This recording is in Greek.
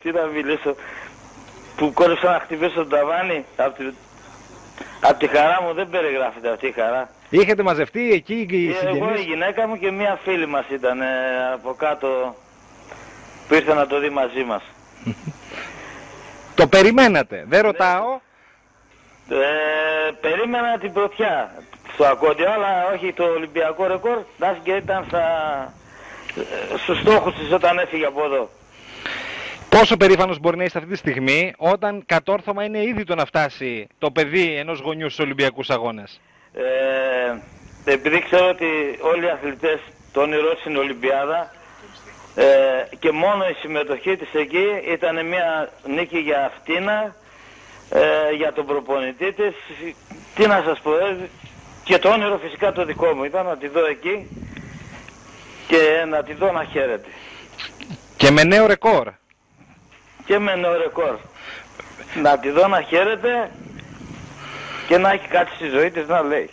Τι να μιλήσω, που κόρυψα να χτυπήσω το ταβάνι, από τη χαρά μου δεν περιγράφεται αυτή η χαρά. Είχατε μαζευτεί εκεί οι συγγενείς? Εγώ, η γυναίκα μου και μία φίλη μας ήταν από κάτω που ήρθε να το δει μαζί μας. Το περιμένατε, δεν ρωτάω. Περίμενα την πρωτιά στο ακόντιο, αλλά όχι το Ολυμπιακό ρεκόρ, και ήταν στους στόχους της όταν έφυγε από εδώ. Πόσο περήφανος μπορεί να είστε αυτή τη στιγμή, όταν κατόρθωμα είναι ήδη το να φτάσει το παιδί ενός γονιού στους Ολυμπιακούς Αγώνες? Επειδή ξέρω ότι όλοι οι αθλητές το όνειρό της είναι Ολυμπιάδα, και μόνο η συμμετοχή της εκεί ήταν μια νίκη για αυτήνα, για τον προπονητή της. Τι να σας πω, και το όνειρο φυσικά το δικό μου ήταν να τη δω εκεί και να τη δω να χαίρεται. Και με νέο ρεκόρ. Και με νέο ρεκόρ. Να τη δω να χαίρεται και να έχει κάτι στη ζωή της να λέει.